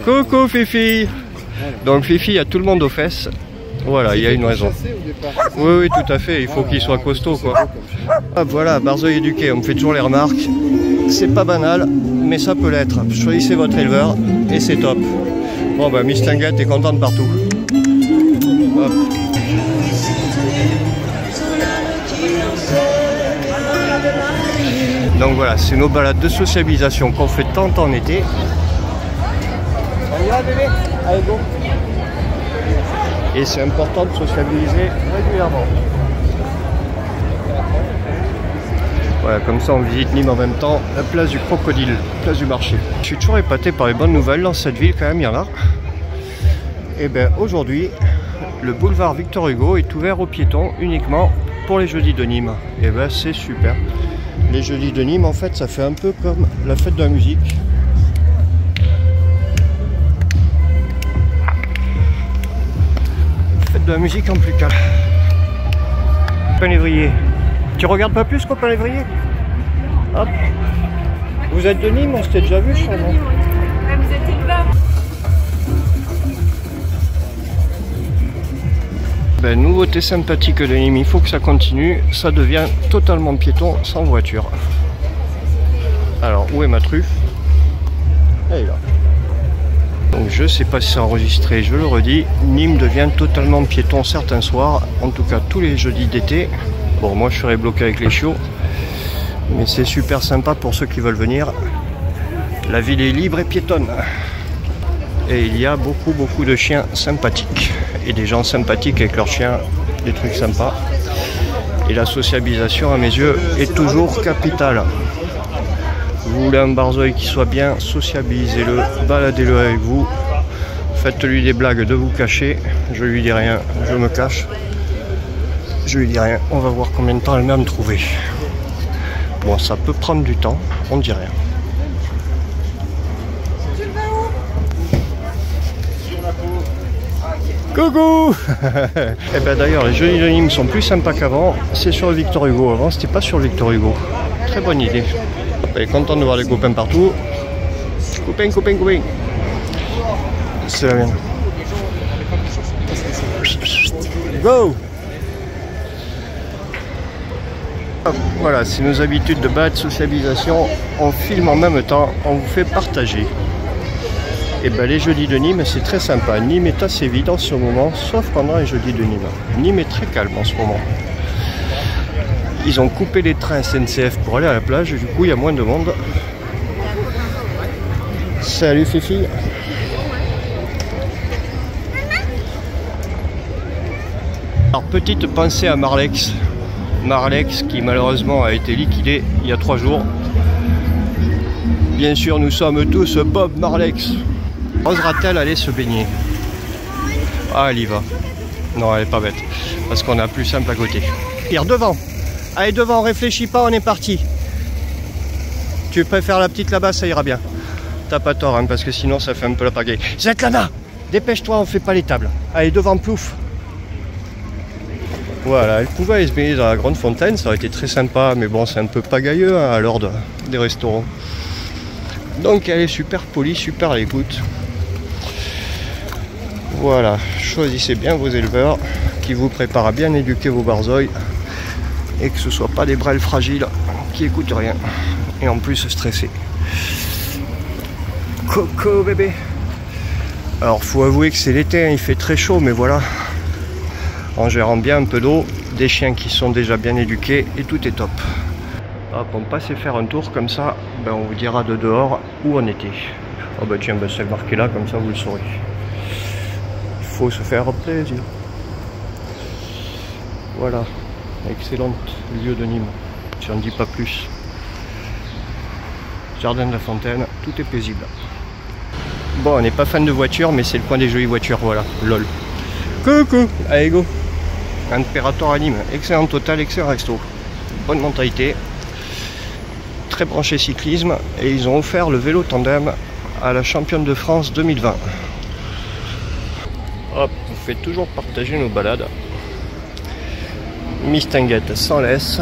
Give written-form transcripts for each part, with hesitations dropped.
Coucou Fifi. Donc Fifi a tout le monde aux fesses. Voilà, il y a une raison. Oui, oui, tout à fait, il faut qu'il soit costaud, quoi. Ah, voilà, Barzeuil éduqué, on me fait toujours les remarques. C'est pas banal, mais ça peut l'être. Choisissez votre éleveur et c'est top. Bon, bah, Miss Tinguette est contente partout. Hop. Donc voilà, c'est nos balades de sociabilisation qu'on fait tant en été. On y va, bébé? Allez, go! Et c'est important de sociabiliser régulièrement. Voilà, comme ça on visite Nîmes en même temps, la place du Crocodile, place du marché. Je suis toujours épaté par les bonnes nouvelles dans cette ville, quand même, il y en a. Et bien aujourd'hui, le boulevard Victor Hugo est ouvert aux piétons uniquement pour les jeudis de Nîmes. Et ben c'est super. Les jeudis de Nîmes, en fait, ça fait un peu comme la fête de la musique. Fête de la musique en plus calme. Copain-lévrier. Tu regardes pas plus, copain-lévrier? Hop. Vous êtes de Nîmes, on s'était déjà vu, je crois, non? Vous êtes éleveur. Ben, nouveauté sympathique de Nîmes, il faut que ça continue. Ça devient totalement piéton sans voiture. Alors, où est ma truffe? Elle est là. Donc je sais pas si c'est enregistré, je le redis, Nîmes devient totalement piéton certains soirs, en tout cas tous les jeudis d'été. Bon, moi je serai bloqué avec les chiots, mais c'est super sympa pour ceux qui veulent venir. La ville est libre et piétonne. Et il y a beaucoup de chiens sympathiques. Et des gens sympathiques avec leurs chiens, des trucs sympas. Et la sociabilisation, à mes yeux, est toujours capitale. Vous voulez un Barzeuil qui soit bien, sociabilisez-le, baladez-le avec vous, faites-lui des blagues de vous cacher, je lui dis rien, je me cache, je lui dis rien, on va voir combien de temps elle met à me trouver. Bon, ça peut prendre du temps, on ne dit rien. Coucou. Et ben d'ailleurs, les jeudis de Nîmes sont plus sympas qu'avant, c'est sur le Victor Hugo, avant c'était pas sur le Victor Hugo, très bonne idée. Elle est contente de voir les copains partout. Copains. C'est la mienne. Go! Hop, voilà, c'est nos habitudes de balade socialisation. On filme en même temps, on vous fait partager. Et ben les jeudis de Nîmes, c'est très sympa. Nîmes est assez vide en ce moment, sauf pendant les jeudis de Nîmes. Nîmes est très calme en ce moment. Ils ont coupé les trains SNCF pour aller à la plage, du coup il y a moins de monde. Salut Fifi. Alors petite pensée à Marlex. Marlex qui malheureusement a été liquidé il y a 3 jours. Bien sûr nous sommes tous Bob Marlex. Osera-t-elle aller se baigner? Ah elle y va. Non elle est pas bête. Parce qu'on a plus simple à côté. Pire devant. Allez devant, réfléchis pas, on est parti. Tu préfères la petite là-bas, ça ira bien. T'as pas tort, hein, parce que sinon ça fait un peu la pagaille. Svetlana, dépêche-toi, on fait pas les tables. Allez devant, plouf. Voilà, elle pouvait aller se baigner dans la grande fontaine, ça aurait été très sympa, mais bon, c'est un peu pagailleux hein, à l'ordre des restaurants. Donc elle est super polie, super à l'écoute. Voilà, choisissez bien vos éleveurs qui vous préparent à bien éduquer vos Barzeuils. Et que ce soit pas des brels fragiles qui écoutent rien et en plus stressés. Coco bébé. Alors faut avouer que c'est l'été, hein, il fait très chaud, mais voilà, en gérant bien un peu d'eau, des chiens qui sont déjà bien éduqués et tout est top. Hop, on passe et faire un tour comme ça, ben on vous dira de dehors où on était. Oh bah tiens, ben c'est marqué là, comme ça vous le saurez. Il faut se faire plaisir. Voilà. Excellent lieu de Nîmes, si on ne dit pas plus. Jardin de la Fontaine, tout est paisible. Bon, on n'est pas fan de voitures, mais c'est le coin des jolies voitures, voilà, lol. Coucou, allez go. Impérator à Nîmes, excellent hôtel, excellent resto. Bonne mentalité, très branché cyclisme, et ils ont offert le vélo tandem à la championne de France 2020. Hop, on fait toujours partager nos balades. Miss Tinguette sans laisse.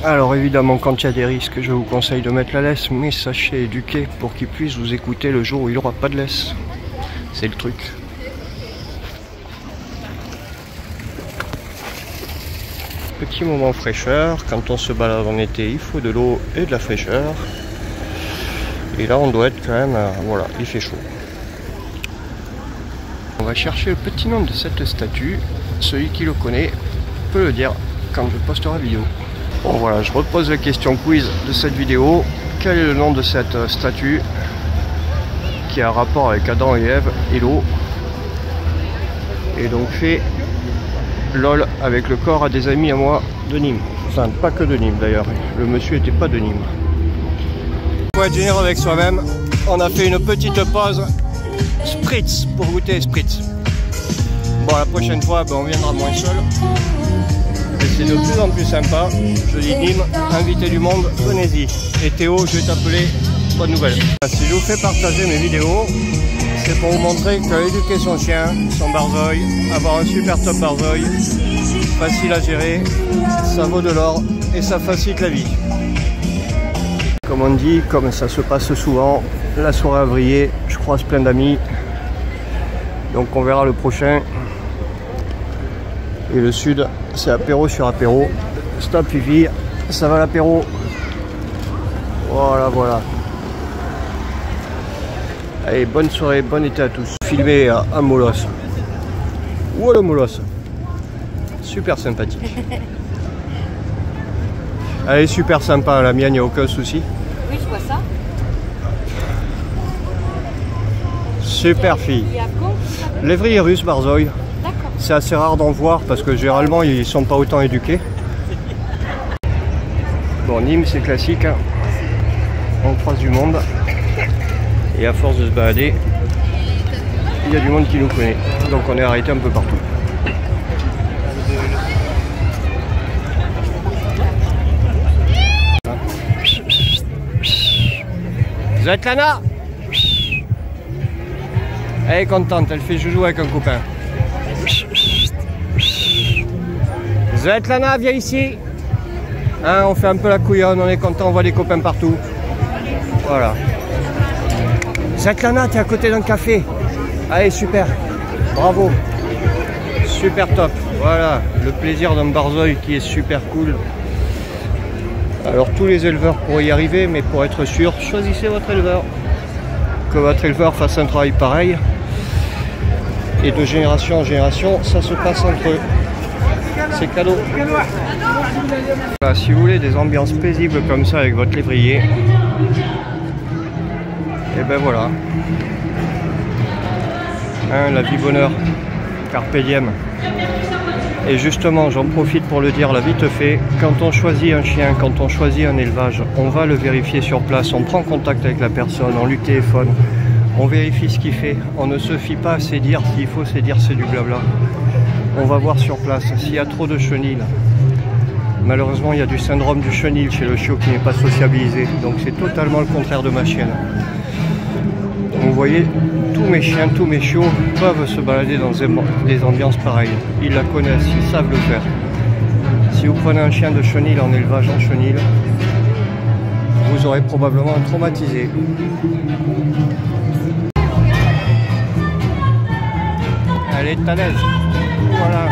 Alors évidemment quand il y a des risques je vous conseille de mettre la laisse, mais sachez éduquer pour qu'il puisse vous écouter le jour où il n'aura pas de laisse. C'est le truc. Petit moment fraîcheur. Quand on se balade en été, il faut de l'eau et de la fraîcheur. Et là, on doit être quand même... voilà, il fait chaud. On va chercher le petit nom de cette statue. Celui qui le connaît peut le dire quand je posterai la vidéo. Bon voilà, je repose la question quiz de cette vidéo. Quel est le nom de cette statue qui a un rapport avec Adam et Ève et l'eau, et donc fait lol avec le corps à des amis à moi de Nîmes. Enfin, pas que de Nîmes d'ailleurs, le monsieur était pas de Nîmes. Pour être généreux avec soi-même, on a fait une petite pause spritz pour goûter spritz. Bon, la prochaine fois, ben, on viendra moins seul. Et c'est de plus en plus sympa. Je dis Nîmes, invité du monde, venez-y. Et Théo, je vais t'appeler, bonne nouvelle. Si je vous fais partager mes vidéos, c'est pour vous montrer que éduquer son chien, son barzoï, avoir un super top barzoï, facile à gérer, ça vaut de l'or et ça facilite la vie. Comme on dit, comme ça se passe souvent, la soirée a vrillé, je croise plein d'amis. Donc on verra le prochain. Et le sud, c'est apéro sur apéro. Stop Fifi, ça va l'apéro. Voilà, voilà. Allez, bonne soirée, bon été à tous. Filmé à Molos. Voilà Molos. Super sympathique. Elle est super sympa, la mienne, il n'y a aucun souci. Oui, je vois ça. Super fille. Lévrier russe, barzoï. C'est assez rare d'en voir parce que généralement ils sont pas autant éduqués. Bon, Nîmes c'est classique, hein. On croise du monde et à force de se balader, il y a du monde qui nous connaît. Donc on est arrêté un peu partout. Svetlana, elle est contente, elle fait joujou avec un copain. Svetlana, viens ici. Hein, on fait un peu la couillonne, on est content, on voit des copains partout. Voilà. Svetlana, t'es à côté d'un café. Allez, super. Bravo. Super top. Voilà, le plaisir d'un barzoï qui est super cool. Alors tous les éleveurs pourraient y arriver, mais pour être sûr, choisissez votre éleveur. Que votre éleveur fasse un travail pareil. Et de génération en génération, ça se passe entre eux. C'est cadeau. Voilà, si vous voulez des ambiances paisibles comme ça avec votre lévrier, et ben voilà. Hein, la vie bonheur, carpe diem. Et justement, j'en profite pour le dire là vite fait, quand on choisit un chien, quand on choisit un élevage, on va le vérifier sur place, on prend contact avec la personne, on lui téléphone, on vérifie ce qu'il fait, on ne se fie pas à ses dires, s'il faut ses dires c'est du blabla. On va voir sur place s'il y a trop de chenilles. Malheureusement, il y a du syndrome du chenil chez le chiot qui n'est pas sociabilisé, donc c'est totalement le contraire de ma chienne. Vous voyez, tous mes chiens, tous mes chiots peuvent se balader dans des ambiances pareilles. Ils la connaissent, ils savent le faire. Si vous prenez un chien de chenil en élevage en chenil, vous aurez probablement un traumatisé. Elle est à l'aise. Voilà.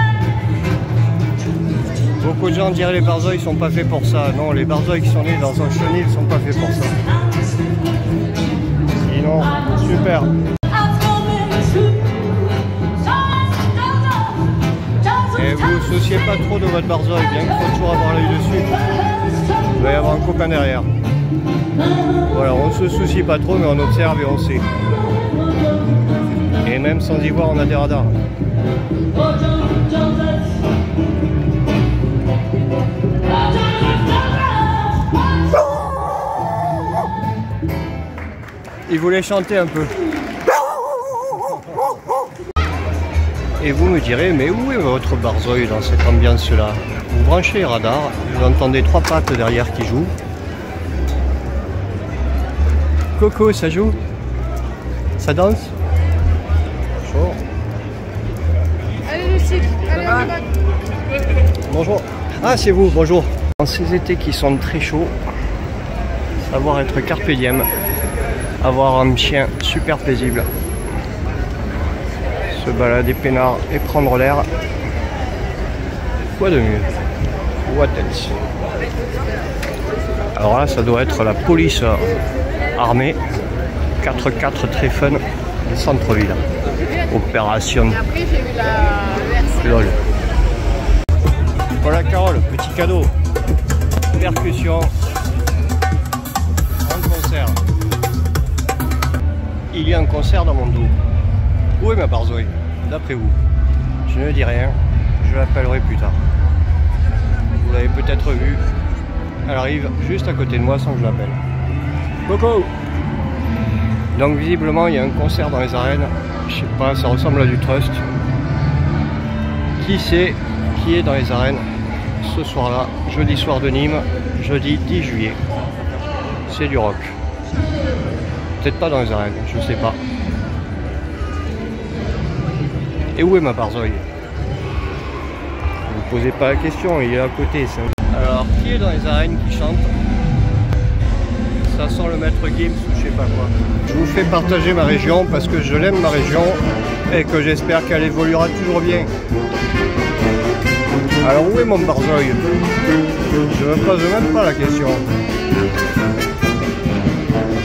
Beaucoup de gens diraient les barzoïs sont pas faits pour ça. Non, les barzoïs qui sont nés dans un chenil sont pas faits pour ça. Sinon, super. Et vous ne souciez pas trop de votre barzoï, bien qu'il faut toujours avoir l'œil dessus. Il va y avoir un copain derrière. Voilà, on ne se soucie pas trop, mais on observe et on sait. Et même sans y voir, on a des radars. Il voulait chanter un peu. Et vous me direz, mais où est votre barzoï dans cette ambiance-là? Vous branchez les radars, vous entendez trois pattes derrière qui jouent. Coco, ça joue? Ça danse? Bonjour. Allez Lucie, allez on y va. Bonjour. Ah, c'est vous, bonjour. Dans ces étés qui sont très chauds, savoir être carpe diem, avoir un chien super paisible. Se balader peinard et prendre l'air. Quoi de mieux? What else? Alors là, ça doit être la police armée. 4x4 très fun du centre-ville. Opération LOL. Voilà Carole, petit cadeau. Percussion. Un concert. Il y a un concert dans mon dos. Où est ma barzouille? D'après vous? Je ne dis rien. Je l'appellerai plus tard. Vous l'avez peut-être vu. Elle arrive juste à côté de moi sans que je l'appelle. Coco! Donc visiblement il y a un concert dans les arènes. Je sais pas, ça ressemble à du trust. Qui sait qui est dans les arènes ce soir-là? Jeudi soir de Nîmes, jeudi 10 juillet. C'est du rock. Peut-être pas dans les arènes, je sais pas. Et où est ma barzouille? Ne me posez pas la question, il est à côté. Ça. Alors, qui est dans les arènes qui chante? Ça sent le maître Gims ou je sais pas quoi. Je vous fais partager ma région parce que je l'aime ma région et que j'espère qu'elle évoluera toujours bien. Alors où est mon barzouille? Je me pose même pas la question.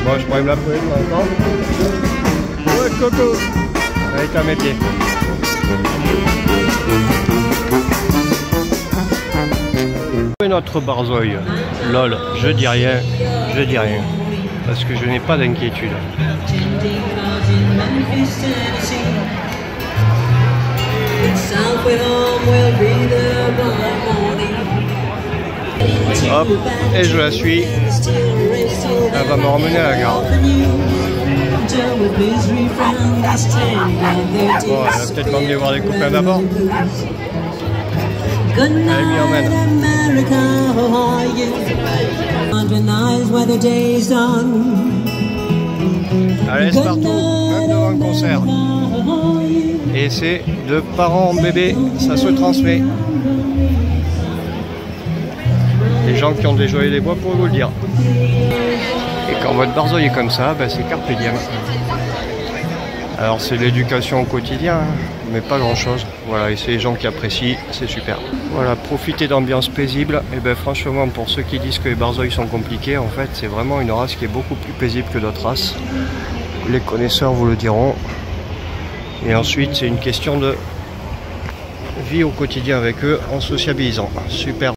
Bon, je pourrais me la poser maintenant. Ouais, Coco! Elle est à mes pieds. Où est notre barzouille? Lol, je dis rien, je dis rien. Parce que je n'ai pas d'inquiétude. Hop, et je la suis. Elle va me ramener à la gare. Bon, elle va peut-être m'emmener voir les copains d'abord. Allez, m'y emmène. Allez, c'est partout, même devant un concert. Et c'est de parents en bébé, ça se transmet. Les gens qui ont déjoué les bois pour vous le dire. Et quand votre barzouille est comme ça, ben c'est carpe diem. Alors c'est l'éducation au quotidien, hein, mais pas grand chose. Voilà, et c'est les gens qui apprécient, c'est super. Voilà, profiter d'ambiance paisible. Et ben franchement, pour ceux qui disent que les barzouilles sont compliquées, en fait c'est vraiment une race qui est beaucoup plus paisible que d'autres races. Les connaisseurs vous le diront. Et ensuite c'est une question de vie au quotidien avec eux en sociabilisant. Super.